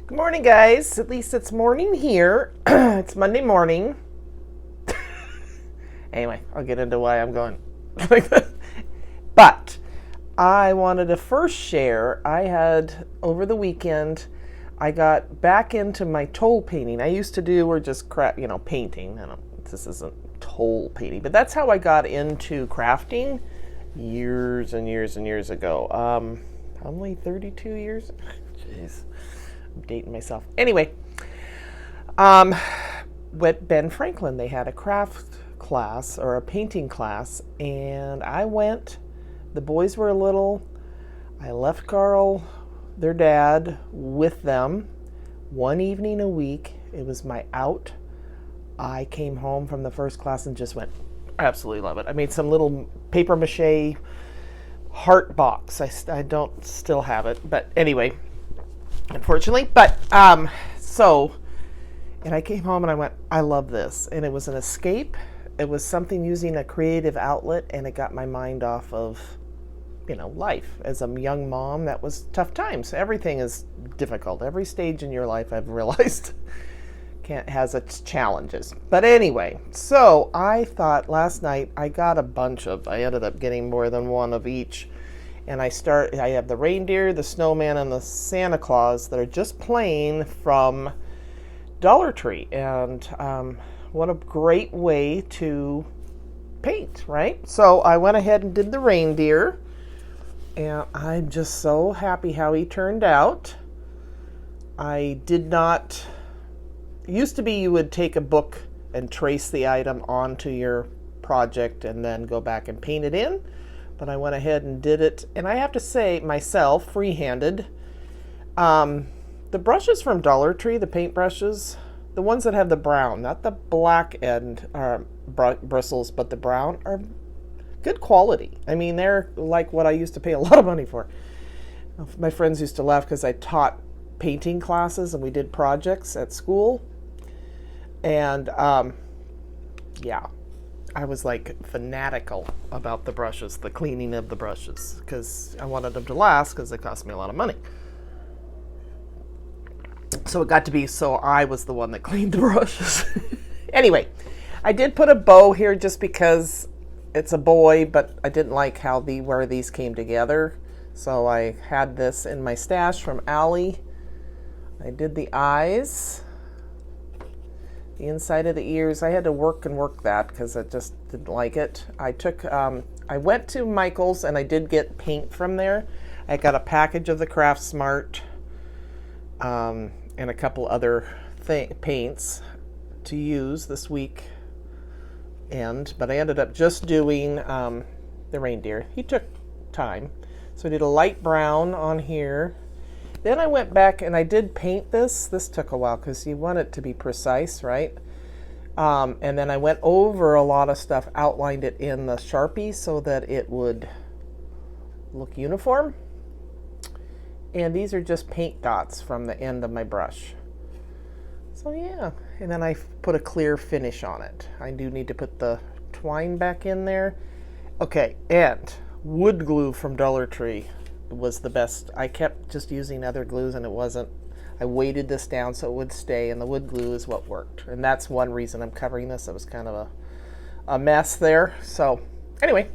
Good morning, guys. At least it's morning here. It's Monday morning. Anyway, I'll get into why I'm going like that. But I wanted to first share, I had over the weekend, I got back into my toll painting. I used to do, or just painting. This isn't toll painting, but that's how I got into crafting years and years and years ago. Probably 32 years. Jeez. Dating myself. Anyway, with Ben Franklin, they had a craft class or a painting class, and I went. The boys were little. I left Carl, their dad, with them one evening a week. It was my out. I came home from the first class and just went, I absolutely love it. I made some little paper mache heart box. I don't still have it, but anyway, unfortunately. But and I came home and I went, I love this. And it was an escape. It was something using a creative outlet, and it got my mind off of, life. As a young mom, that was tough times. Everything is difficult. Every stage in your life, I've realized, has its challenges. But anyway, so I thought last night I ended up getting more than one of each. And I have the reindeer, the snowman, and the Santa Claus that are just plain from Dollar Tree. And what a great way to paint, right? So I went ahead and did the reindeer. And I'm just so happy how he turned out. It used to be you would take a book and trace the item onto your project and then go back and paint it in. But I went ahead and did it. And I have to say, myself, free-handed, the brushes from Dollar Tree, the paint brushes, the ones that have the brown, not the black end bristles, but the brown, are good quality. I mean, they're like what I used to pay a lot of money for. My friends used to laugh because I taught painting classes and we did projects at school. And I was like fanatical about the brushes, the cleaning of the brushes, because I wanted them to last because they cost me a lot of money. So it got to be so I was the one that cleaned the brushes. Anyway, I did put a bow here just because it's a boy, but I didn't like where these came together. So I had this in my stash from Allie. I did the eyes. The inside of the ears, I had to work that because I just didn't like it. I went to Michael's and I did get paint from there. I got a package of the Craft Smart and a couple other paints to use this week. But I ended up just doing the reindeer. He took time. So I did a light brown on here. Then I went back and I did paint this. This took a while because you want it to be precise, right? And then I went over a lot of stuff, outlined it in the Sharpie so that it would look uniform. And these are just paint dots from the end of my brush. So yeah, and then I put a clear finish on it. I do need to put the twine back in there. Okay, and wood glue from Dollar Tree was the best. I kept just using other glues and it wasn't. I weighted this down so it would stay, and the wood glue is what worked. And that's one reason I'm covering this. It was kind of a mess there. So anyway,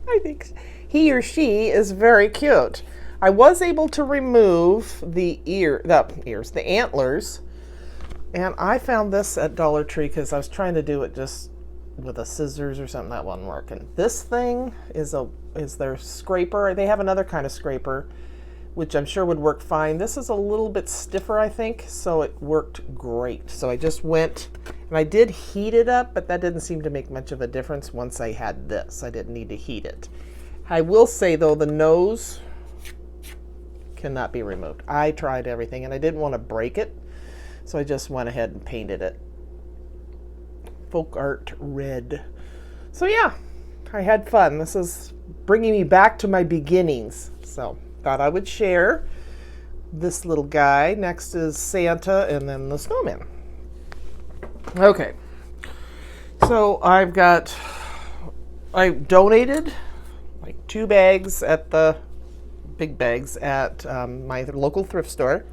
I think he or she is very cute. I was able to remove the antlers, and I found this at Dollar Tree because I was trying to do it just with a scissors or something. That wasn't working. This thing is their scraper. They have another kind of scraper, which I'm sure would work fine. This is a little bit stiffer, I think, so it worked great. So I just went, and I did heat it up, but that didn't seem to make much of a difference once I had this. I didn't need to heat it. I will say, though, the nose cannot be removed. I tried everything, and I didn't want to break it, so I just went ahead and painted it folk art red. So yeah, I had fun. This is bringing me back to my beginnings. So thought I would share this little guy. Next is Santa and then the snowman. Okay, so I donated like 2 bags at the big bags at my local thrift store.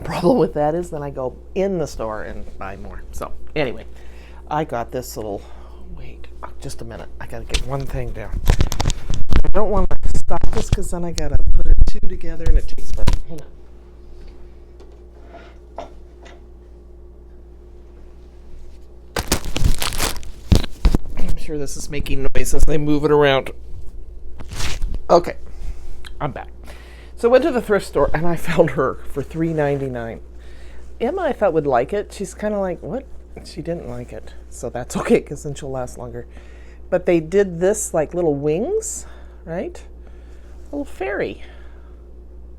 Problem with that is then I go in the store and buy more. So anyway, I got this little, wait, just a minute. I got to get one thing down. I don't want to stop this because then I got to put it two together and it takes better. Hold on. I'm sure this is making noise as I move it around. Okay, I'm back. So I went to the thrift store and I found her for $3.99. Emma, I thought, would like it. She's kind of like, what? She didn't like it. So that's okay because then she'll last longer. But they did this like little wings, right? Little fairy.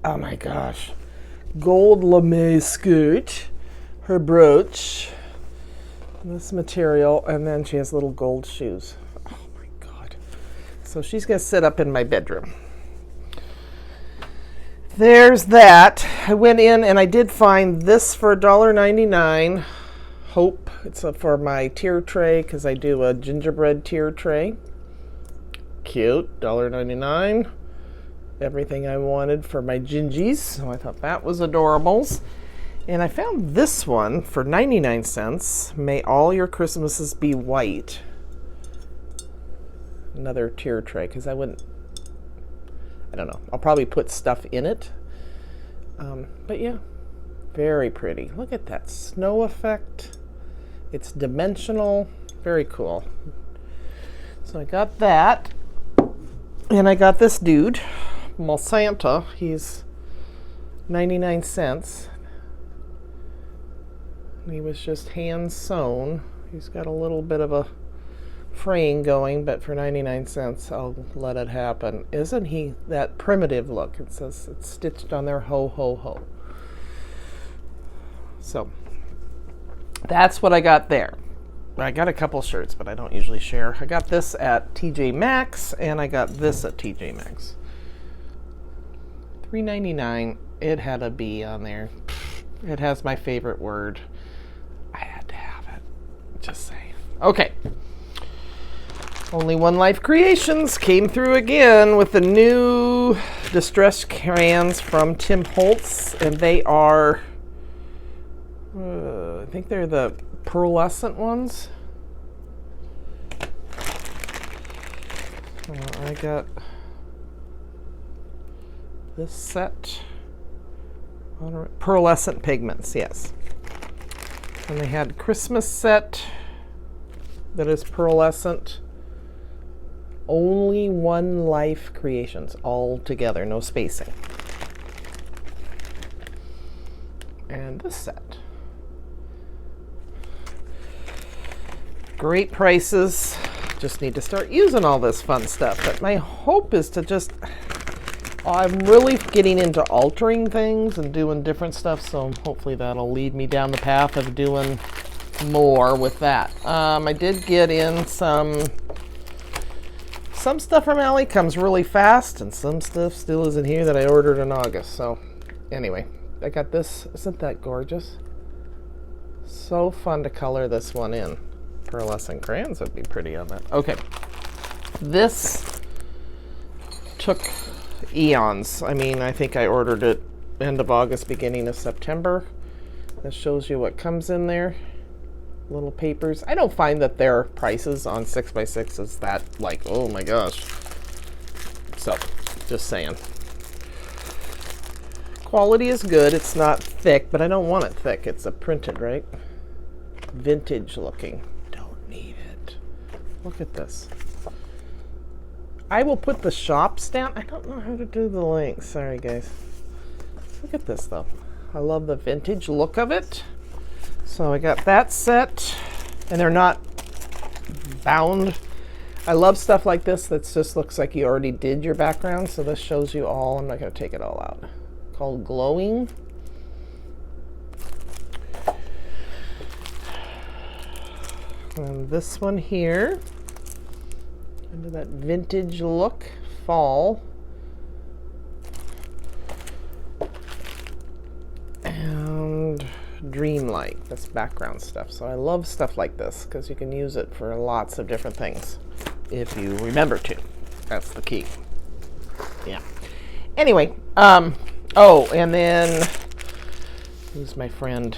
Oh my gosh. Gold lame skirt, her brooch, this material, and then she has little gold shoes. Oh my God. So she's going to sit up in my bedroom. There's that. I went in and I did find this for $1.99. Hope. It's for my tier tray because I do a gingerbread tier tray. Cute. $1.99. Everything I wanted for my gingies. So I thought that was adorables. And I found this one for 99 cents. May all your Christmases be white. Another tier tray because I don't know. I'll probably put stuff in it. But yeah, very pretty. Look at that snow effect. It's dimensional. Very cool. So I got that. And I got this dude, Santa. He's 99 cents. He was just hand sewn. He's got a little bit of a fraying going, but for 99 cents, I'll let it happen. Isn't he that primitive look? It says it's stitched on there, ho, ho, ho. So that's what I got there. I got a couple shirts, but I don't usually share. I got this at TJ Maxx, and I got this at TJ Maxx. $3.99. It had a B on there. It has my favorite word. I had to have it. Just saying. Okay. Only One Life Creations came through again with the new distressed crayons from Tim Holtz, and they are, I think they're the pearlescent ones. I got this set. Pearlescent pigments, yes. And they had Christmas set that is pearlescent. Only One Life Creations, all together, no spacing. And this set. Great prices. Just need to start using all this fun stuff. But my hope is to just, I'm really getting into altering things and doing different stuff, so hopefully that'll lead me down the path of doing more with that. I did get in some stuff from Ally comes really fast, and some stuff still isn't here that I ordered in August. So anyway, I got this. Isn't that gorgeous? So fun to color this one in. Pearlescent crayons would be pretty on that. Okay, this took eons. I mean, I think I ordered it end of August, beginning of September. This shows you what comes in there. Little papers. I don't find that their prices on 6x6 is that like, oh my gosh. So, just saying. Quality is good. It's not thick, but I don't want it thick. It's a printed, right? Vintage looking. Don't need it. Look at this. I will put the shops down. I don't know how to do the links. Sorry, guys. Look at this, though. I love the vintage look of it. So I got that set, and they're not bound. I love stuff like this that just looks like you already did your background. So this shows you all. I'm not going to take it all out. Called Glowing. And this one here, into that vintage look, fall. And Dreamlight, that's background stuff. So I love stuff like this because you can use it for lots of different things if you remember to. That's the key. Yeah. Anyway, oh, and then Who's my friend?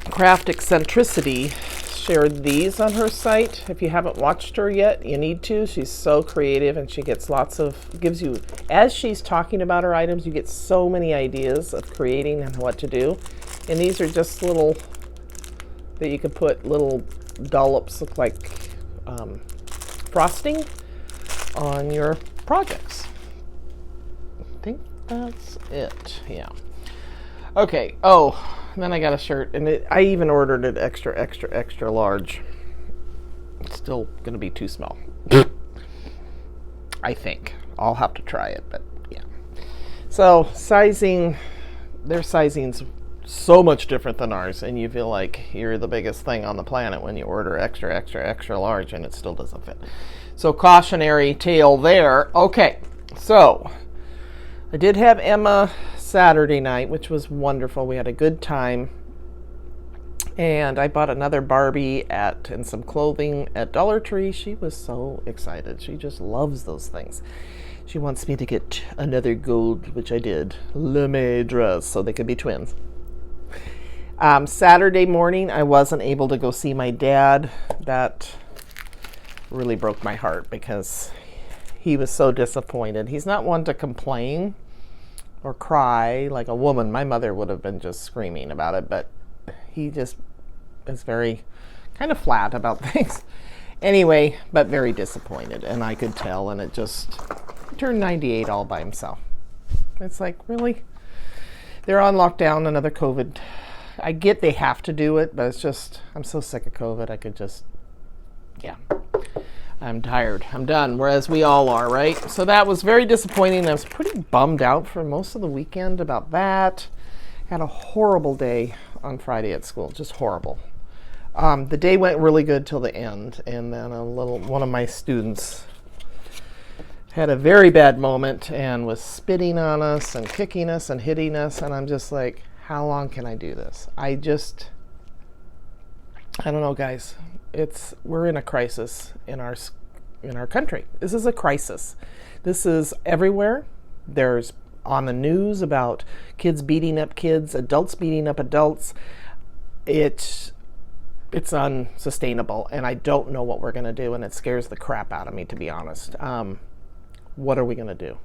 Craft Eccentricity shared these on her site. If you haven't watched her yet, you need to. She's so creative, and she gets gives you, as she's talking about her items, you get so many ideas of creating and what to do. And these are just little, that you can put little dollops, look like frosting on your projects. I think that's it, yeah. Okay, oh, and then I got a shirt, and I even ordered it extra, extra, extra large. It's still going to be too small. I think. I'll have to try it, but yeah. So, sizing, their sizing's so much different than ours, and you feel like you're the biggest thing on the planet when you order extra, extra, extra large, and it still doesn't fit. So, cautionary tale there. Okay, so I did have Emma Saturday night, which was wonderful. We had a good time. And I bought another Barbie and some clothing at Dollar Tree. She was so excited. She just loves those things. She wants me to get another gold, which I did, lame dress, so they could be twins. Saturday morning, I wasn't able to go see my dad. That really broke my heart because he was so disappointed. He's not one to complain or cry like a woman. My mother would have been just screaming about it, but he just is very kind of flat about things. Anyway, but very disappointed, and I could tell, and he turned 98 all by himself. It's like, really? They're on lockdown, another COVID. I get they have to do it, but it's just, I'm so sick of COVID. I could just, yeah. I'm tired. I'm done, whereas we all are, right? So that was very disappointing. I was pretty bummed out for most of the weekend about that. Had a horrible day on Friday at school, just horrible. The day went really good till the end, and then one of my students had a very bad moment and was spitting on us and kicking us and hitting us, and I'm just like, how long can I do this? I don't know, guys. We're in a crisis in our country. This is a crisis. This is everywhere. There's on the news about kids beating up kids, adults beating up adults. It's unsustainable, and I don't know what we're going to do, and it scares the crap out of me, to be honest. What are we going to do?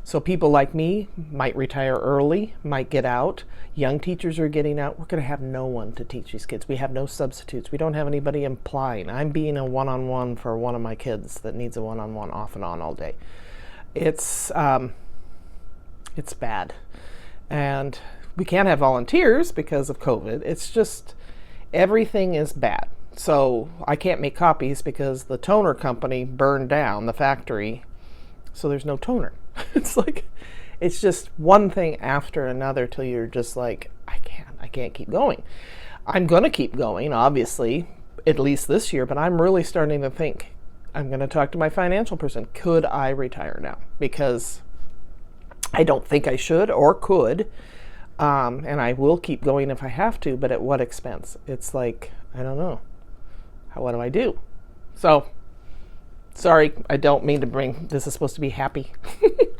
So people like me might retire early, might get out. Young teachers are getting out. We're going to have no one to teach these kids. We have no substitutes. We don't have anybody applying. I'm being a one-on-one for one of my kids that needs a one-on-one off and on all day. It's bad. And we can't have volunteers because of COVID. It's just, everything is bad. So I can't make copies because the toner company burned down the factory. So there's no toner. It's just one thing after another till you're just like, I can't keep going. I'm going to keep going, obviously, at least this year, but I'm really starting to think, I'm going to talk to my financial person. Could I retire now? Because I don't think I should or could, and I will keep going if I have to, but at what expense? It's like, I don't know. What do I do? So, sorry, I don't mean to this is supposed to be happy.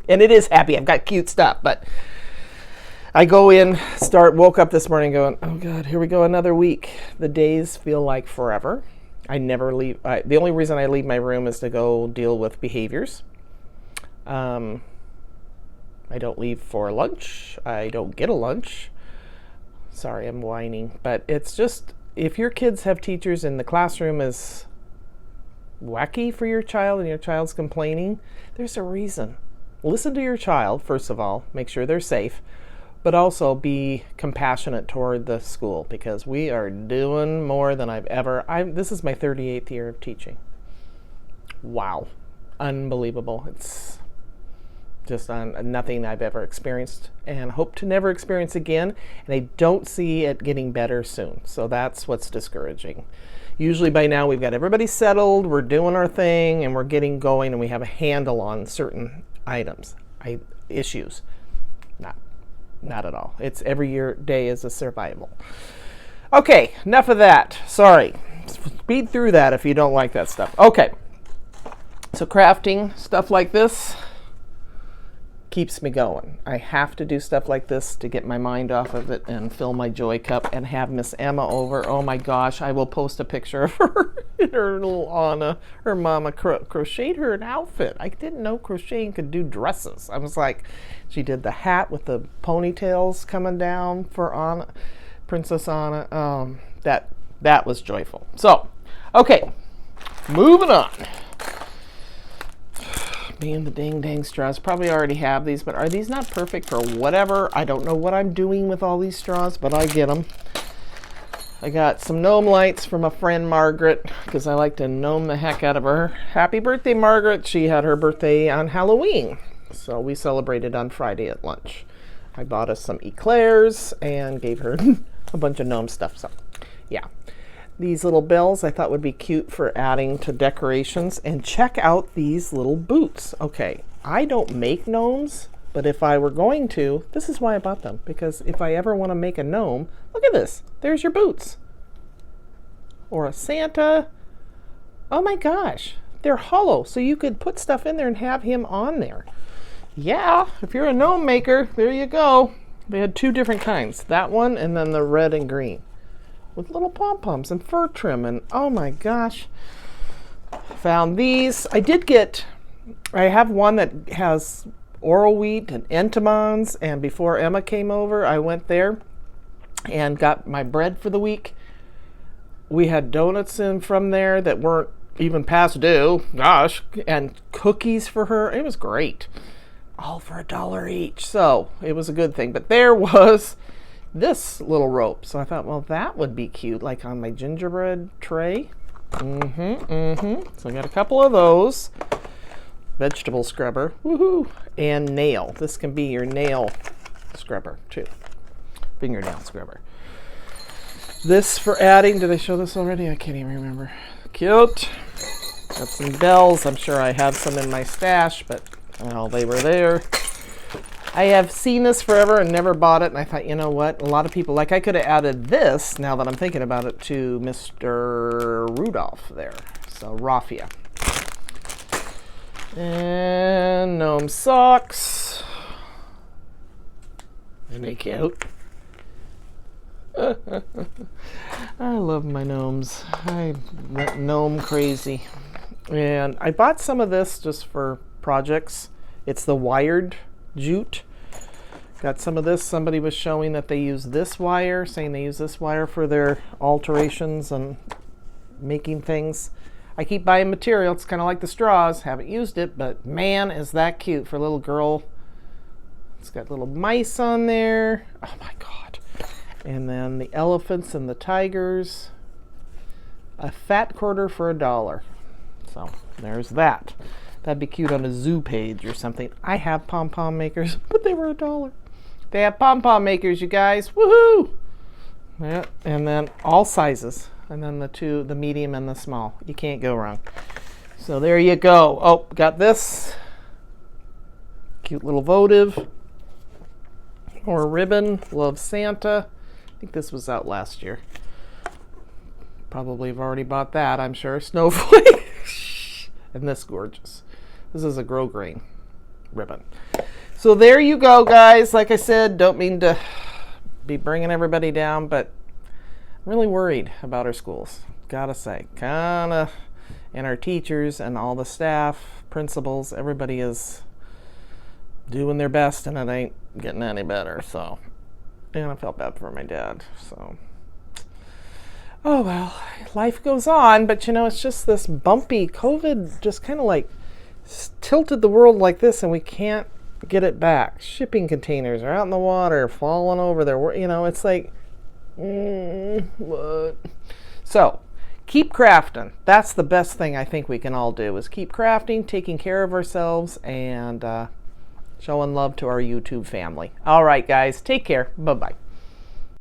And it is happy. I've got cute stuff, but I woke up this morning going, oh God, here we go, another week. The days feel like forever. I never leave. The only reason I leave my room is to go deal with behaviors. I don't leave for lunch. I don't get a lunch. Sorry, I'm whining. But it's just, if your kids have teachers and the classroom is wacky for your child and your child's complaining, there's a reason. Listen to your child, first of all. Make sure they're safe. But also be compassionate toward the school, because we are doing more than I've ever. This is my 38th year of teaching. Wow. Unbelievable. It's just nothing I've ever experienced and hope to never experience again. And I don't see it getting better soon. So that's what's discouraging. Usually by now we've got everybody settled, we're doing our thing, and we're getting going, and we have a handle on certain issues. Not at all. It's every day is a survival. Okay, enough of that. Sorry. Speed through that if you don't like that stuff. Okay. So crafting stuff like this keeps me going. I have to do stuff like this to get my mind off of it and fill my joy cup and have Miss Emma over. Oh my gosh, I will post a picture of her in her little Anna. Her mama crocheted her an outfit. I didn't know crocheting could do dresses. I was like, she did the hat with the ponytails coming down for Anna, Princess Anna. That was joyful. So, okay, moving on. Me and the dang straws. Probably already have these, but are these not perfect for whatever? I don't know what I'm doing with all these straws, but I get them. I got some gnome lights from a friend, Margaret, because I like to gnome the heck out of her. Happy birthday, Margaret. She had her birthday on Halloween, so we celebrated on Friday at lunch. I bought us some eclairs and gave her a bunch of gnome stuff. So, yeah. These little bells I thought would be cute for adding to decorations. And check out these little boots. Okay, I don't make gnomes, but if I were going to, this is why I bought them. Because if I ever want to make a gnome, look at this. There's your boots. Or a Santa. Oh my gosh, they're hollow. So you could put stuff in there and have him on there. Yeah, if you're a gnome maker, there you go. They had two different kinds. That one and then the red and green. With little pom-poms and fur trim, and oh my gosh. Found these. I have one that has oral wheat and entomans, and before Emma came over, I went there and got my bread for the week. We had donuts in from there that weren't even past due, gosh, and cookies for her. It was great. All for $1 each, so it was a good thing. But there was this little rope. So I thought, well, that would be cute, like on my gingerbread tray. So I got a couple of those. Vegetable scrubber, woohoo, and nail. This can be your nail scrubber too. Fingernail scrubber. This for adding, did I show this already? I can't even remember. Cute. Got some bells. I'm sure I have some in my stash, but well, they were there. I have seen this forever and never bought it, and I thought, you know what? A lot of people, like I could have added this, now that I'm thinking about it, to Mr. Rudolph there. So, raffia. And gnome socks. Isn't they cute? I love my gnomes. I'm gnome crazy. And I bought some of this just for projects. It's the wired jute. Got some of this. Somebody was showing that they use this wire, saying they use this wire for their alterations and making things. I keep buying material. It's kind of like the straws. Haven't used it, but man, is that cute for a little girl. It's got little mice on there. Oh my God. And then the elephants and the tigers. A fat quarter for $1. So there's that. That'd be cute on a zoo page or something. I have Pom Pom Makers, but they were $1. They have Pom Pom Makers, you guys. Woohoo! Yeah, and then all sizes. And then the medium and the small. You can't go wrong. So there you go. Oh, got this. Cute little votive. Or ribbon. Love Santa. I think this was out last year. Probably have already bought that, I'm sure. Snowflake. And this gorgeous. This is a grosgrain ribbon. So there you go, guys. Like I said, don't mean to be bringing everybody down, but I'm really worried about our schools. Gotta say, and our teachers and all the staff, principals, everybody is doing their best, and it ain't getting any better. So, and I felt bad for my dad. So, oh well, life goes on. But you know, it's just this bumpy COVID, just kind of like tilted the world like this, and we can't get it back. Shipping containers are out in the water, falling over there. You know, it's like, what? So, keep crafting. That's the best thing I think we can all do, is keep crafting, taking care of ourselves, and showing love to our YouTube family. All right, guys, take care. Bye-bye.